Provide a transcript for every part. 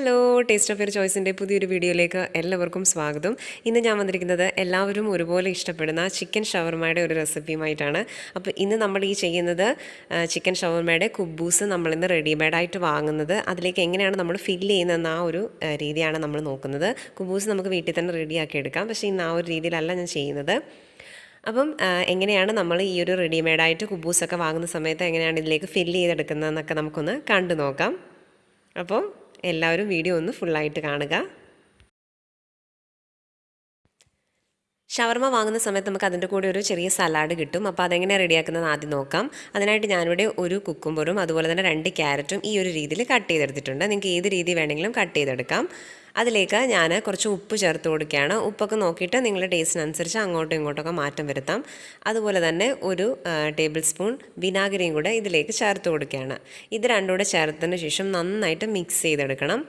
Hello, taste of your ചോയ്സിൻ്റെ പുതിയൊരു വീഡിയോയിലേക്ക് എല്ലാവർക്കും സ്വാഗതം. ഇന്ന് ഞാൻ വന്നിരിക്കുന്നത് എല്ലാവരും ഒരുപോലെ ഇഷ്ടപ്പെടുന്ന ചിക്കൻ ഷവർമയുടെ ഒരു റെസിപ്പിയുമായിട്ടാണ്. അപ്പോൾ ഇന്ന് നമ്മൾ ഈ ചെയ്യുന്നത് ചിക്കൻ ഷവർമയുടെ കുബൂസ് നമ്മളിന്ന് റെഡിമെയ്ഡായിട്ട് വാങ്ങുന്നത്, അതിലേക്ക് എങ്ങനെയാണ് നമ്മൾ ഫില്ല് ചെയ്യുന്നതെന്ന ആ ഒരു രീതിയാണ് നമ്മൾ നോക്കുന്നത്. കുബൂസ് നമുക്ക് വീട്ടിൽ തന്നെ റെഡിയാക്കി എടുക്കാം, പക്ഷേ ഇന്ന് ആ ഒരു രീതിയിലല്ല ഞാൻ ചെയ്യുന്നത്. അപ്പം എങ്ങനെയാണ് നമ്മൾ ഈ ഒരു റെഡിമെയ്ഡായിട്ട് കുബൂസൊക്കെ വാങ്ങുന്ന സമയത്ത് എങ്ങനെയാണ് ഇതിലേക്ക് ഫില്ല് ചെയ്തെടുക്കുന്നതെന്നൊക്കെ നമുക്കൊന്ന് കണ്ടു നോക്കാം. അപ്പോൾ എല്ലാവരും വീഡിയോ ഒന്ന് ഫുള്ളായിട്ട് കാണുക. ഷവർമ വാങ്ങുന്ന സമയത്ത് നമുക്ക് അതിൻ്റെ കൂടെ ഒരു ചെറിയ സലാഡ് കിട്ടും. അപ്പോൾ അതെങ്ങനെ റെഡിയാക്കുന്നത് ആദ്യം നോക്കാം. അതിനായിട്ട് ഞാനിവിടെ ഒരു കുക്കുംബറും അതുപോലെ തന്നെ 2 ക്യാരറ്റും ഈ ഒരു രീതിയിൽ കട്ട് ചെയ്തെടുത്തിട്ടുണ്ട്. നിങ്ങൾക്ക് ഏത് രീതി വേണമെങ്കിലും കട്ട് ചെയ്തെടുക്കാം. അതിലേക്ക് ഞാൻ കുറച്ച് ഉപ്പ് ചേർത്ത് കൊടുക്കുകയാണ്. ഉപ്പൊക്കെ നോക്കിയിട്ട് നിങ്ങളുടെ ടേസ്റ്റിനനുസരിച്ച് അങ്ങോട്ടും ഇങ്ങോട്ടൊക്കെ മാറ്റം വരുത്താം. അതുപോലെ തന്നെ ഒരു ടേബിൾ സ്പൂൺ വിനാഗിരിയും കൂടെ ഇതിലേക്ക് ചേർത്ത് കൊടുക്കുകയാണ്. ഇത് രണ്ടും കൂടെ ചേർത്തതിന് ശേഷം നന്നായിട്ട് മിക്സ് ചെയ്തെടുക്കണം.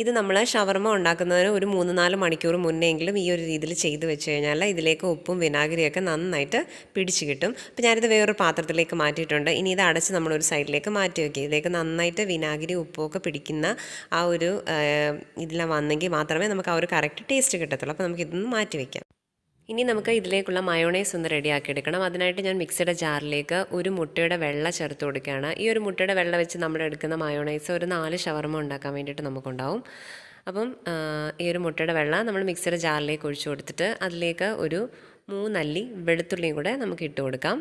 ഇത് നമ്മൾ ഷവർമ ഉണ്ടാക്കുന്നതിന് ഒരു 3-4 മണിക്കൂർ മുന്നെങ്കിലും ഈ ഒരു രീതിയിൽ ചെയ്ത് വെച്ച് കഴിഞ്ഞാൽ ഇതിലേക്ക് ഉപ്പും വിനാഗിരിയൊക്കെ നന്നായിട്ട് പിടിച്ച് കിട്ടും. അപ്പോൾ ഞാനിത് വേറൊരു പാത്രത്തിലേക്ക് മാറ്റിയിട്ടുണ്ട്. ഇനി ഇത് അടച്ച് നമ്മളൊരു സൈഡിലേക്ക് മാറ്റി വയ്ക്കുക. ഇതിലേക്ക് നന്നായിട്ട് വിനാഗിരി ഉപ്പൊക്കെ പിടിക്കുന്ന ആ ഒരു ഇതിലെ വന്നെങ്കിൽ മാത്രമേ നമുക്ക് ആ ഒരു കറക്റ്റ് ടേസ്റ്റ് കിട്ടത്തുള്ളൂ. അപ്പോൾ നമുക്കിതൊന്ന് മാറ്റി വയ്ക്കാം. ഇനി നമുക്ക് ഇതിലേക്കുള്ള മയോണൈസ് ഒന്ന് റെഡിയാക്കി എടുക്കണം. അതിനായിട്ട് ഞാൻ മിക്സിയുടെ ജാറിലേക്ക് ഒരു മുട്ടയുടെ വെള്ള ചേർത്ത് കൊടുക്കുകയാണ്. ഈ ഒരു മുട്ടയുടെ വെള്ള വെച്ച് നമ്മൾ എടുക്കുന്ന മയോണൈസ് ഒരു 4 ഷവർമ ഉണ്ടാക്കാൻ വേണ്ടിയിട്ട് നമുക്കുണ്ടാവും. അപ്പം ഈ ഒരു മുട്ടയുടെ വെള്ള നമ്മൾ മിക്സിയുടെ ജാറിലേക്ക് ഒഴിച്ചു കൊടുത്തിട്ട് അതിലേക്ക് ഒരു 3 അല്ലി വെളുത്തുള്ളിയും കൂടെ നമുക്ക് ഇട്ട് കൊടുക്കാം.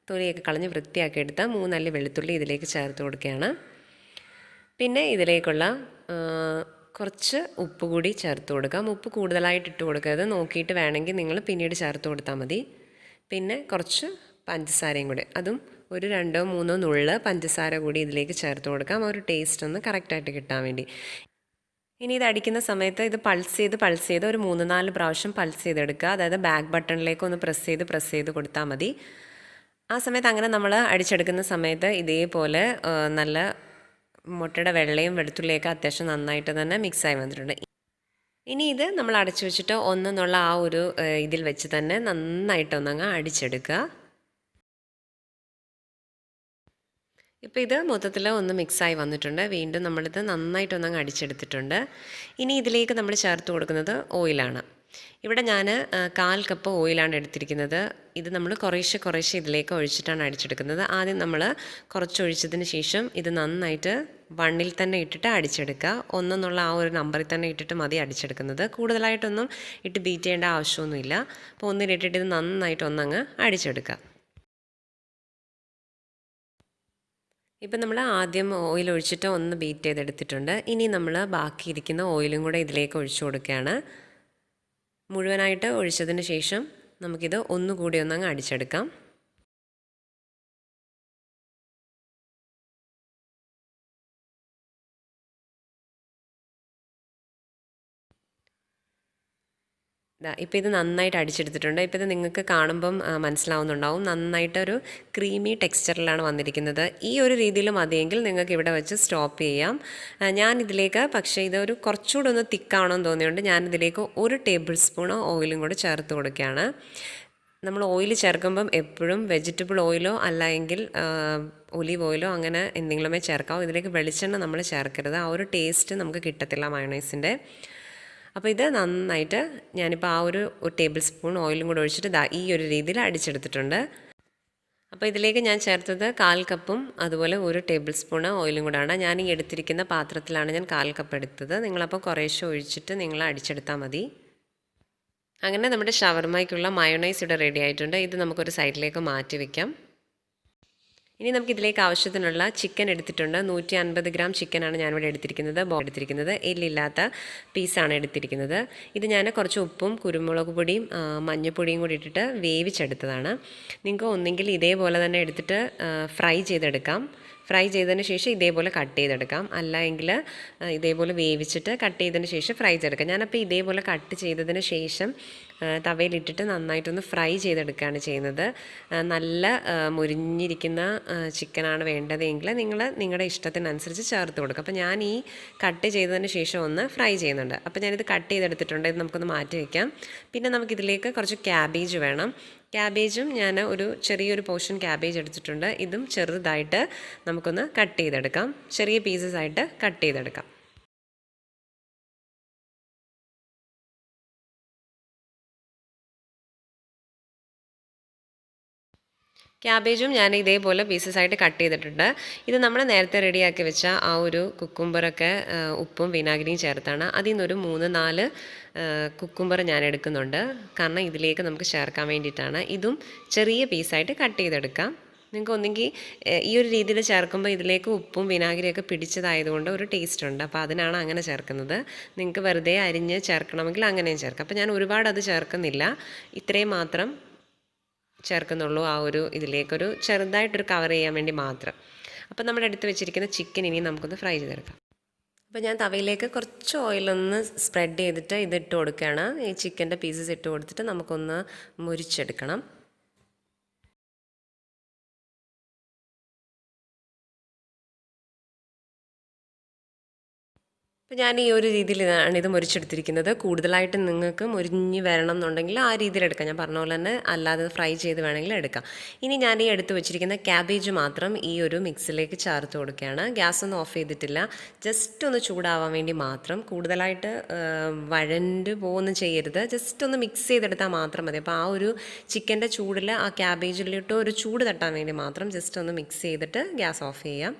തൊലിയൊക്കെ കളഞ്ഞ് വൃത്തിയാക്കി എടുത്ത 3 അല്ലി വെളുത്തുള്ളി ഇതിലേക്ക് ചേർത്ത് കൊടുക്കുകയാണ്. പിന്നെ ഇതിലേക്കുള്ള കുറച്ച് ഉപ്പ് കൂടി ചേർത്ത് കൊടുക്കാം. ഉപ്പ് കൂടുതലായിട്ട് ഇട്ട് കൊടുക്കരുത്, നോക്കിയിട്ട് വേണമെങ്കിൽ നിങ്ങൾ പിന്നീട് ചേർത്ത് കൊടുത്താൽ മതി. പിന്നെ കുറച്ച് പഞ്ചസാരയും കൂടി, അതും ഒരു 2-3 നുള്ള് പഞ്ചസാര കൂടി ഇതിലേക്ക് ചേർത്ത് കൊടുക്കാം, ഒരു ടേസ്റ്റ് ഒന്ന് കറക്റ്റായിട്ട് കിട്ടാൻ വേണ്ടി. ഇനി ഇത് അടിക്കുന്ന സമയത്ത് ഇത് പൾസ് ചെയ്ത് ഒരു 3-4 പ്രാവശ്യം പൾസ് ചെയ്തെടുക്കുക. അതായത് ബാക്ക് ബട്ടണിലേക്ക് ഒന്ന് പ്രസ് ചെയ്ത് കൊടുത്താൽ മതി. ആ സമയത്ത് അങ്ങനെ നമ്മൾ അടിച്ചെടുക്കുന്ന സമയത്ത് ഇതേപോലെ നല്ല മുട്ടയുടെ വെള്ളയും വെളുത്തുള്ളിയൊക്കെ അത്യാവശ്യം നന്നായിട്ട് തന്നെ മിക്സായി വന്നിട്ടുണ്ട്. ഇനി ഇത് നമ്മൾ അടച്ചു വെച്ചിട്ട് ഒന്നെന്നുള്ള ആ ഒരു ഇതിൽ വെച്ച് തന്നെ നന്നായിട്ടൊന്നങ്ങ് അടിച്ചെടുക്കുക. ഇപ്പോൾ ഇത് മൊത്തത്തിൽ ഒന്ന് മിക്സായി വന്നിട്ടുണ്ട്. വീണ്ടും നമ്മളിത് നന്നായിട്ടൊന്നങ്ങ് അടിച്ചെടുത്തിട്ടുണ്ട്. ഇനി ഇതിലേക്ക് നമ്മൾ ചേർത്ത് കൊടുക്കുന്നത് ഓയിലാണ്. ഇവിടെ ഞാൻ 1/4 കപ്പ് ഓയിലാണ് എടുത്തിരിക്കുന്നത്. ഇത് നമ്മൾ കുറേശ്ശെ ഇതിലേക്ക് ഒഴിച്ചിട്ടാണ് അടിച്ചെടുക്കുന്നത്. ആദ്യം നമ്മൾ കുറച്ചൊഴിച്ചതിന് ശേഷം ഇത് നന്നായിട്ട് 1-ൽ തന്നെ ഇട്ടിട്ട് അടിച്ചെടുക്കുക. 1 എന്നുള്ള ആ ഒരു നമ്പറിൽ തന്നെ ഇട്ടിട്ട് മതി അടിച്ചെടുക്കുന്നത്. കൂടുതലായിട്ടൊന്നും ഇട്ട് ബീറ്റ് ചെയ്യേണ്ട ആവശ്യമൊന്നുമില്ല. അപ്പോൾ 1-ൽ ഇട്ടിട്ട് ഇത് നന്നായിട്ട് ഒന്നങ്ങ് അടിച്ചെടുക്കുക. ഇപ്പം നമ്മൾ ആദ്യം ഓയിൽ ഒഴിച്ചിട്ട് ഒന്ന് ബീറ്റ് ചെയ്തെടുത്തിട്ടുണ്ട്. ഇനി നമ്മൾ ബാക്കിയിരിക്കുന്ന ഓയിലും കൂടെ ഇതിലേക്ക് ഒഴിച്ചു കൊടുക്കുകയാണ്. മുഴുവനായിട്ട് ഒഴിച്ചതിന് ശേഷം നമുക്കിത് ഒന്നുകൂടി ഒന്നങ്ങ് അടിച്ചെടുക്കാം. ഇപ്പോൾ ഇത് നന്നായിട്ട് അടിച്ചെടുത്തിട്ടുണ്ട്. ഇപ്പോൾ ഇത് നിങ്ങൾക്ക് കാണുമ്പം മനസ്സിലാവുന്നുണ്ടാവും, നന്നായിട്ടൊരു ക്രീമി ടെക്സ്ചറിലാണ് വന്നിരിക്കുന്നത്. ഈ ഒരു രീതിയിൽ മതിയെങ്കിൽ നിങ്ങൾക്ക് ഇവിടെ വെച്ച് സ്റ്റോപ്പ് ചെയ്യാം. ഞാനിതിലേക്ക് പക്ഷേ ഇതൊരു കുറച്ചുകൂടെ ഒന്ന് തിക്കാണെന്ന് തോന്നിയുകൊണ്ട് ഞാനിതിലേക്ക് 1 ടേബിൾ സ്പൂൺ ഓയിലും കൂടെ ചേർത്ത് കൊടുക്കുകയാണ്. നമ്മൾ ഓയിൽ ചേർക്കുമ്പം എപ്പോഴും വെജിറ്റബിൾ ഓയിലോ അല്ലെങ്കിൽ ഒലീവ് ഓയിലോ അങ്ങനെ എന്തെങ്കിലുമേ ചേർക്കാവൂ. ഇതിലേക്ക് വെളിച്ചെണ്ണ നമ്മൾ ചേർക്കരുത്, ആ ഒരു ടേസ്റ്റ് നമുക്ക് കിട്ടത്തില്ല മയോണൈസിൻ്റെ. അപ്പോൾ ഇത് നന്നായിട്ട് ഞാനിപ്പോൾ ആ ഒരു ടേബിൾ സ്പൂൺ ഓയിലും കൂടെ ഒഴിച്ചിട്ട് ഈ ഒരു രീതിയിൽ അടിച്ചെടുത്തിട്ടുണ്ട്. അപ്പോൾ ഇതിലേക്ക് ഞാൻ ചേർത്തത് 1/4 കപ്പും അതുപോലെ 1 ടേബിൾ സ്പൂൺ ഓയിലും കൂടെയാണ്. ഞാൻ ഈ എടുത്തിരിക്കുന്ന പാത്രത്തിലാണ് ഞാൻ 1/4 കപ്പ് എടുത്തത്. നിങ്ങളപ്പോൾ കുറേശ്ശെ ഒഴിച്ചിട്ട് നിങ്ങൾ അടിച്ചെടുത്താൽ മതി. അങ്ങനെ നമ്മുടെ ഷവർമയ്ക്കുള്ള മയോണൈസ് ഇവിടെ റെഡി ആയിട്ടുണ്ട്. ഇത് നമുക്കൊരു സൈഡിലേക്ക് മാറ്റി വയ്ക്കാം. ഇനി നമുക്കിതിലേക്ക് ആവശ്യത്തിനുള്ള ചിക്കൻ എടുത്തിട്ടുണ്ട്. 150 ഗ്രാം ചിക്കനാണ് ഞാനിവിടെ എടുത്തിരിക്കുന്നത്. എല്ലില്ലാത്ത പീസാണ് എടുത്തിരിക്കുന്നത്. ഇത് ഞാൻ കുറച്ച് ഉപ്പും കുരുമുളക് പൊടിയും മഞ്ഞൾപ്പൊടിയും കൂടി ഇട്ടിട്ട് വേവിച്ചെടുത്തതാണ്. നിങ്ങൾക്ക് ഒന്നെങ്കിൽ ഇതേപോലെ തന്നെ എടുത്തിട്ട് ഫ്രൈ ചെയ്തെടുക്കാം. ഫ്രൈ ചെയ്തതിന് ശേഷം ഇതേപോലെ കട്ട് ചെയ്തെടുക്കാം. അല്ല എങ്കിൽ ഇതേപോലെ വേവിച്ചിട്ട് കട്ട് ചെയ്തതിന് ശേഷം ഫ്രൈ ചെയ്തെടുക്കാം. ഞാനപ്പോൾ ഇതേപോലെ കട്ട് ചെയ്തതിന് ശേഷം തവയിലിട്ടിട്ട് നന്നായിട്ടൊന്ന് ഫ്രൈ ചെയ്തെടുക്കുകയാണ് ചെയ്യുന്നത്. നല്ല മുരിഞ്ഞിരിക്കുന്ന ചിക്കനാണ് വേണ്ടതെങ്കിൽ നിങ്ങൾ നിങ്ങളുടെ ഇഷ്ടത്തിനനുസരിച്ച് ചേർത്ത് കൊടുക്കുക. അപ്പോൾ ഞാൻ ഈ കട്ട് ചെയ്തതിന് ശേഷം ഒന്ന് ഫ്രൈ ചെയ്യുന്നുണ്ട്. അപ്പോൾ ഞാനിത് കട്ട് ചെയ്തെടുത്തിട്ടുണ്ട്. ഇത് നമുക്കൊന്ന് മാറ്റി വയ്ക്കാം. പിന്നെ നമുക്കിതിലേക്ക് കുറച്ച് ക്യാബേജ് വേണം. ക്യാബേജും ഞാൻ ഒരു ചെറിയൊരു പോർഷൻ ക്യാബേജ് എടുത്തിട്ടുണ്ട്. ഇതും ചെറുതായിട്ട് നമുക്കൊന്ന് കട്ട് ചെയ്തെടുക്കാം. ചെറിയ പീസസ് ആയിട്ട് കട്ട് ചെയ്തെടുക്കാം. ക്യാബേജും ഞാൻ ഇതേപോലെ പീസസ് ആയിട്ട് കട്ട് ചെയ്തിട്ടുണ്ട്. ഇത് നമ്മൾ നേരത്തെ റെഡിയാക്കി വെച്ച ആ ഒരു കുക്കുംബറൊക്കെ ഉപ്പും വിനാഗിരിയും ചേർത്താണ്. അതിൽ നിന്നൊരു 3-4 കുക്കുംബർ ഞാൻ എടുക്കുന്നുണ്ട്. കാരണം ഇതിലേക്ക് നമുക്ക് ചേർക്കാൻ വേണ്ടിയിട്ടാണ്. ഇതും ചെറിയ പീസായിട്ട് കട്ട് ചെയ്തെടുക്കാം. നിങ്ങൾക്ക് ഒന്നെങ്കിൽ ഈ ഒരു രീതിയിൽ ചേർക്കുമ്പോൾ ഇതിലേക്ക് ഉപ്പും വിനാഗിരിയൊക്കെ പിടിച്ചതായതുകൊണ്ട് ഒരു ടേസ്റ്റ് ഉണ്ട്. അപ്പോൾ അതിനാണ് അങ്ങനെ ചേർക്കുന്നത്. നിങ്ങൾക്ക് വെറുതെ അരിഞ്ഞ് ചേർക്കണമെങ്കിൽ അങ്ങനെയും ചേർക്കാം. അപ്പോൾ ഞാൻ ഒരുപാട് അത് ചേർക്കുന്നില്ല, ഇത്രയും മാത്രം ചേർക്കുന്നുള്ളൂ. ആ ഒരു ഇതിലേക്കൊരു ചെറുതായിട്ടൊരു കവർ ചെയ്യാൻ വേണ്ടി മാത്രം. അപ്പോൾ നമ്മൾ എടുത്ത് വെച്ചിരിക്കുന്ന ചിക്കൻ ഇനി നമുക്കൊന്ന് ഫ്രൈ ചെയ്തെടുക്കാം. അപ്പോൾ ഞാൻ തവയിലേക്ക് കുറച്ച് ഓയിലൊന്ന് സ്പ്രെഡ് ചെയ്തിട്ട് ഇതിട്ട് കൊടുക്കുകയാണ്. ഈ ചിക്കൻ്റെ പീസസ് ഇട്ട് കൊടുത്തിട്ട് നമുക്കൊന്ന് മുരിച്ചെടുക്കണം. അപ്പോൾ ഞാൻ ഈ ഒരു രീതിയിലാണ് ഇത് മുരിച്ചെടുത്തിരിക്കുന്നത്. കൂടുതലായിട്ട് നിങ്ങൾക്ക് മുരിഞ്ഞ് വരണം എന്നുണ്ടെങ്കിൽ ആ രീതിയിൽ എടുക്കാം. ഞാൻ പറഞ്ഞ പോലെ തന്നെ അല്ലാതെ ഫ്രൈ ചെയ്ത് വേണമെങ്കിൽ എടുക്കാം. ഇനി ഞാൻ ഈ എടുത്ത് വെച്ചിരിക്കുന്ന ക്യാബേജ് മാത്രം ഈ ഒരു മിക്സിലേക്ക് ചേർത്ത് കൊടുക്കുകയാണ്. ഗ്യാസ് ഒന്നും ഓഫ് ചെയ്തിട്ടില്ല, ജസ്റ്റ് ഒന്ന് ചൂടാവാൻ വേണ്ടി മാത്രം. കൂടുതലായിട്ട് വഴണ്ട് പോകുന്നു ചെയ്യരുത്, ജസ്റ്റ് ഒന്ന് മിക്സ് ചെയ്തെടുത്താൽ മാത്രം മതി. അപ്പോൾ ആ ഒരു ചിക്കൻ്റെ ചൂടിൽ ആ ക്യാബേജിലിട്ട് ഒരു ചൂട് തട്ടാൻ വേണ്ടി മാത്രം ജസ്റ്റ് ഒന്ന് മിക്സ് ചെയ്തിട്ട് ഗ്യാസ് ഓഫ് ചെയ്യാം.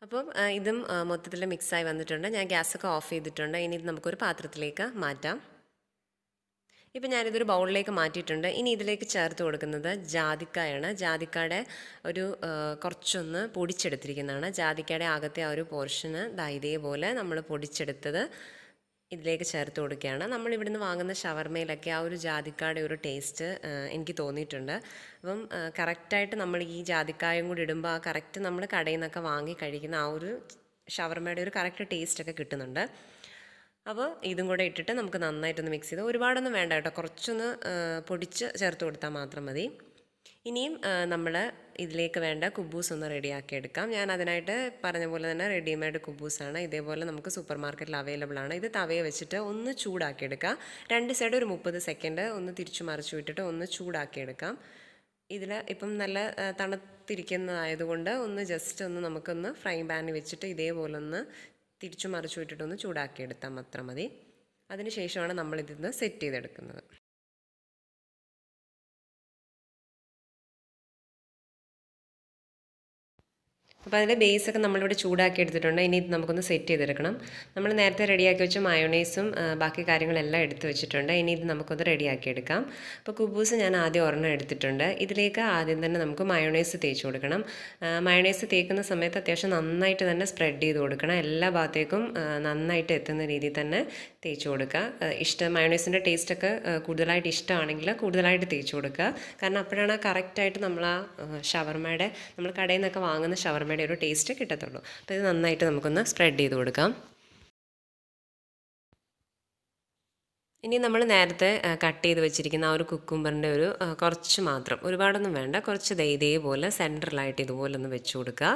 അപ്പം ഇതും മൊത്തത്തിൽ മിക്സായി വന്നിട്ടുണ്ട്. ഞാൻ ഗ്യാസൊക്കെ ഓഫ് ചെയ്തിട്ടുണ്ട്. ഇനി ഇത് നമുക്കൊരു പാത്രത്തിലേക്ക് മാറ്റാം. ഇപ്പം ഞാനിതൊരു ബൗളിലേക്ക് മാറ്റിയിട്ടുണ്ട്. ഇനി ഇതിലേക്ക് ചേർത്ത് കൊടുക്കുന്നത് ജാതിക്കായാണ്. ജാതിക്കയുടെ ഒരു കുറച്ചൊന്ന് പൊടിച്ചെടുത്തിരിക്കുന്നതാണ്. ജാതിക്കയുടെ അകത്തെ ആ ഒരു പോർഷന് ഇതേപോലെ നമ്മൾ പൊടിച്ചെടുത്തത് ഇതിലേക്ക് ചേർത്ത് കൊടുക്കുകയാണ്. നമ്മളിവിടുന്ന് വാങ്ങുന്ന ഷവർമയിലൊക്കെ ആ ഒരു ജാതിക്കായുടെ ഒരു ടേസ്റ്റ് എനിക്ക് തോന്നിയിട്ടുണ്ട്. അപ്പം കറക്റ്റായിട്ട് നമ്മൾ ഈ ജാതിക്കായും കൂടി ഇടുമ്പോൾ ആ കറക്റ്റ് നമ്മൾ കടയിൽ നിന്നൊക്കെ വാങ്ങി കഴിക്കുന്ന ആ ഒരു ഷവർമയുടെ ഒരു കറക്റ്റ് ടേസ്റ്റൊക്കെ കിട്ടുന്നുണ്ട്. അപ്പോൾ ഇതും കൂടെ ഇട്ടിട്ട് നമുക്ക് നന്നായിട്ടൊന്ന് മിക്സ് ചെയ്ത്, ഒരുപാടൊന്നും വേണ്ട കേട്ടോ, കുറച്ചൊന്ന് പൊടിച്ച് ചേർത്ത് കൊടുത്താൽ മാത്രം മതി. ഇനിയും നമ്മൾ ഇതിലേക്ക് വേണ്ട കുബൂസ് ഒന്ന് റെഡിയാക്കി എടുക്കാം. ഞാൻ അതിനായിട്ട് പറഞ്ഞ പോലെ തന്നെ റെഡിമെയ്ഡ് കുബൂസാണ്. ഇതേപോലെ നമുക്ക് സൂപ്പർ മാർക്കറ്റിൽ അവൈലബിൾ ആണ്. ഇത് തവയെ വെച്ചിട്ട് ഒന്ന് ചൂടാക്കി എടുക്കാം. 2 സൈഡ് ഒരു 30 സെക്കൻഡ് ഒന്ന് തിരിച്ചു മറിച്ചു വിട്ടിട്ട് ഒന്ന് ചൂടാക്കി എടുക്കാം. ഇതിൽ ഇപ്പം നല്ല തണുത്തിരിക്കുന്നതായതുകൊണ്ട് ഒന്ന് ജസ്റ്റ് ഒന്ന് നമുക്കൊന്ന് ഫ്രൈ പാനിൽ വെച്ചിട്ട് ഇതേപോലെ ഒന്ന് തിരിച്ചു മറിച്ചു വിട്ടിട്ടൊന്ന് ചൂടാക്കി എടുത്താൽ മാത്രം മതി. അതിനുശേഷമാണ് നമ്മളിതിന്ന് സെറ്റ് ചെയ്തെടുക്കുന്നത്. അപ്പോൾ അതിൻ്റെ ബേസൊക്കെ നമ്മളിവിടെ ചൂടാക്കി എടുത്തിട്ടുണ്ട്. ഇനി ഇത് നമുക്കൊന്ന് സെറ്റ് ചെയ്തെടുക്കണം. നമ്മൾ നേരത്തെ റെഡിയാക്കി വെച്ച മയോണൈസും ബാക്കി കാര്യങ്ങളെല്ലാം എടുത്ത് വെച്ചിട്ടുണ്ട്. ഇനി ഇത് നമുക്കൊന്ന് റെഡിയാക്കി എടുക്കാം. അപ്പോൾ കുബൂസ് ഞാൻ ആദ്യം ഒരെണ്ണം എടുത്തിട്ടുണ്ട്. ഇതിലേക്ക് ആദ്യം തന്നെ നമുക്ക് മയോണൈസ് തേച്ച് കൊടുക്കണം. മയോണൈസ് തേക്കുന്ന സമയത്ത് അത്യാവശ്യം നന്നായിട്ട് തന്നെ സ്പ്രെഡ് ചെയ്ത് കൊടുക്കണം. എല്ലാ ഭാഗത്തേക്കും നന്നായിട്ട് എത്തുന്ന രീതിയിൽ തന്നെ തേച്ച് കൊടുക്കുക. മയോണൈസിൻ്റെ ടേസ്റ്റൊക്കെ കൂടുതലായിട്ട് ഇഷ്ടമാണെങ്കിൽ കൂടുതലായിട്ട് തേച്ച് കൊടുക്കുക. കാരണം അപ്പോഴാണ് കറക്റ്റായിട്ട് നമ്മൾ ആ ഷവർമയുടെ, നമ്മൾ കടയിൽ നിന്നൊക്കെ വാങ്ങുന്ന ഷവർമയുടെ ഒരു ടേസ്റ്റ് കിട്ടത്തുള്ളൂ. അപ്പോൾ ഇത് നന്നായിട്ട് നമുക്കൊന്ന് സ്പ്രെഡ് ചെയ്ത് കൊടുക്കാം. ഇനി നമ്മൾ നേരത്തെ കട്ട് ചെയ്ത് വെച്ചിരിക്കുന്ന ആ ഒരു കുക്കുംബറിൻ്റെ ഒരു കുറച്ച് മാത്രം, ഒരുപാടൊന്നും വേണ്ട, കുറച്ച് ഇതേപോലെ സെൻറ്ററിലായിട്ട് ഇതുപോലെ ഒന്ന് വെച്ച് കൊടുക്കുക.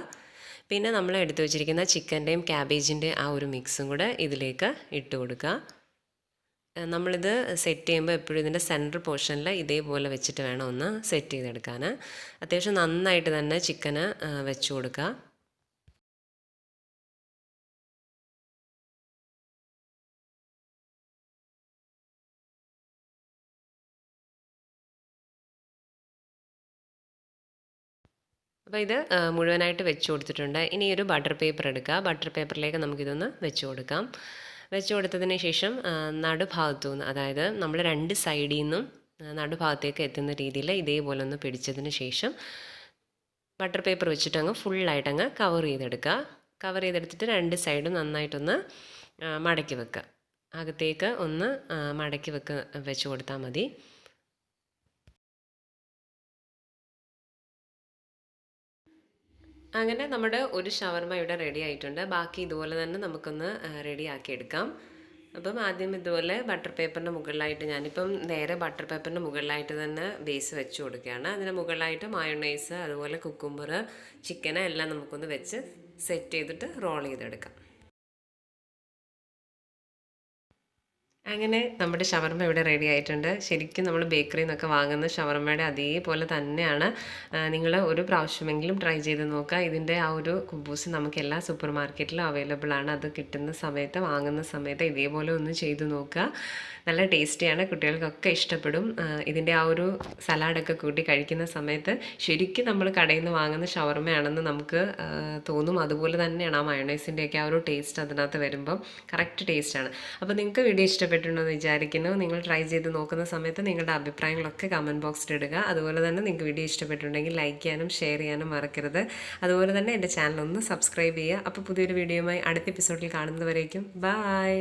പിന്നെ നമ്മൾ എടുത്തു വെച്ചിരിക്കുന്ന ചിക്കൻ്റെയും ക്യാബേജിൻ്റെ ആ ഒരു മിക്സും കൂടെ ഇതിലേക്ക് ഇട്ട് കൊടുക്കുക. നമ്മളിത് സെറ്റ് ചെയ്യുമ്പോൾ എപ്പോഴും ഇതിൻ്റെ സെൻറ്റർ പോർഷനിൽ ഇതേപോലെ വെച്ചിട്ട് വേണം ഒന്ന് സെറ്റ് ചെയ്തെടുക്കാൻ. അത്യാവശ്യം നന്നായിട്ട് തന്നെ ചിക്കന് വെച്ച് കൊടുക്കുക. അപ്പോൾ ഇത് മുഴുവനായിട്ട് വെച്ച് കൊടുത്തിട്ടുണ്ട്. ഇനി ഒരു ബട്ടർ പേപ്പർ എടുക്കുക. ബട്ടർ പേപ്പറിലേക്ക് നമുക്കിതൊന്ന് വെച്ച് കൊടുക്കാം. വെച്ച് കൊടുത്തതിന് ശേഷം നടുഭാഗത്തു നിന്ന്, അതായത് നമ്മൾ 2 സൈഡിൽ നിന്നും നടുഭാഗത്തേക്ക് എത്തുന്ന രീതിയിൽ ഇതേപോലെ ഒന്ന് പിടിച്ചതിന് ശേഷം ബട്ടർ പേപ്പർ വെച്ചിട്ട് അങ്ങ് ഫുള്ളായിട്ട് അങ്ങ് കവർ ചെയ്തെടുക്കുക. കവർ ചെയ്തെടുത്തിട്ട് 2 സൈഡും നന്നായിട്ടൊന്ന് മടക്കി വെക്കുക. അകത്തേക്ക് ഒന്ന് മടക്കി വെച്ച് കൊടുത്താൽ മതി. അങ്ങനെ നമ്മുടെ ഒരു ഷവർമ ഇവിടെ റെഡി ആയിട്ടുണ്ട്. ബാക്കി ഇതുപോലെ തന്നെ നമുക്കൊന്ന് റെഡിയാക്കി എടുക്കാം. അപ്പം ആദ്യം ഇതുപോലെ ബട്ടർ പേപ്പറിൻ്റെ മുകളിലായിട്ട്, ഞാനിപ്പം നേരെ ബട്ടർ പേപ്പറിൻ്റെ മുകളിലായിട്ട് തന്നെ ബേസ് വെച്ച് കൊടുക്കുകയാണ്. അതിന് മുകളിലായിട്ട് മയോണൈസ്, അതുപോലെ കുക്കുംബർ, ചിക്കന് എല്ലാം നമുക്കൊന്ന് വെച്ച് സെറ്റ് ചെയ്തിട്ട് റോൾ ചെയ്തെടുക്കാം. അങ്ങനെ നമ്മുടെ ഷവർമ്മ ഇവിടെ റെഡി ആയിട്ടുണ്ട്. ശരിക്കും നമ്മൾ ബേക്കറിയിൽ നിന്നൊക്കെ വാങ്ങുന്ന ഷവർമ്മയുടെ അതേപോലെ തന്നെയാണ്. നിങ്ങൾ ഒരു പ്രാവശ്യമെങ്കിലും ട്രൈ ചെയ്ത് നോക്കുക. ഇതിൻ്റെ ആ ഒരു കുബൂസ് നമുക്ക് എല്ലാ സൂപ്പർ മാർക്കറ്റിലും അവൈലബിൾ ആണ്. അത് കിട്ടുന്ന സമയത്ത് വാങ്ങുന്ന സമയത്ത് ഇതേപോലെ ഒന്ന് ചെയ്ത് നോക്കുക. നല്ല ടേസ്റ്റിയാണ്, കുട്ടികൾക്കൊക്കെ ഇഷ്ടപ്പെടും. ഇതിൻ്റെ ആ ഒരു സലാഡൊക്കെ കൂട്ടി കഴിക്കുന്ന സമയത്ത് ശരിക്കും നമ്മൾ കടയിൽ നിന്ന് വാങ്ങുന്ന ഷവർമ്മയാണെന്ന് നമുക്ക് തോന്നും. അതുപോലെ തന്നെയാണ് ആ മയോണൈസിൻ്റെയൊക്കെ ആ ഒരു ടേസ്റ്റ് അതിനകത്ത് വരുമ്പം കറക്റ്റ് ടേസ്റ്റാണ്. അപ്പോൾ നിങ്ങൾക്ക് വീഡിയോ ഇഷ്ടപ്പെട്ടിട്ടുണ്ടെന്ന് വിചാരിക്കുന്നു. നിങ്ങൾ ട്രൈ ചെയ്ത് നോക്കുന്ന സമയത്ത് നിങ്ങളുടെ അഭിപ്രായങ്ങളൊക്കെ കമൻറ്റ് ബോക്സിൽ ഇടുക. അതുപോലെ തന്നെ നിങ്ങൾക്ക് വീഡിയോ ഇഷ്ടപ്പെട്ടിട്ടുണ്ടെങ്കിൽ ലൈക്ക് ചെയ്യാനും ഷെയർ ചെയ്യാനും മറക്കരുത്. അതുപോലെ തന്നെ എൻ്റെ ചാനൽ ഒന്ന് സബ്സ്ക്രൈബ് ചെയ്യുക. അപ്പോൾ പുതിയൊരു വീഡിയോയുമായി അടുത്ത എപ്പിസോഡിൽ കാണുന്നതുവരേക്കും ബൈ.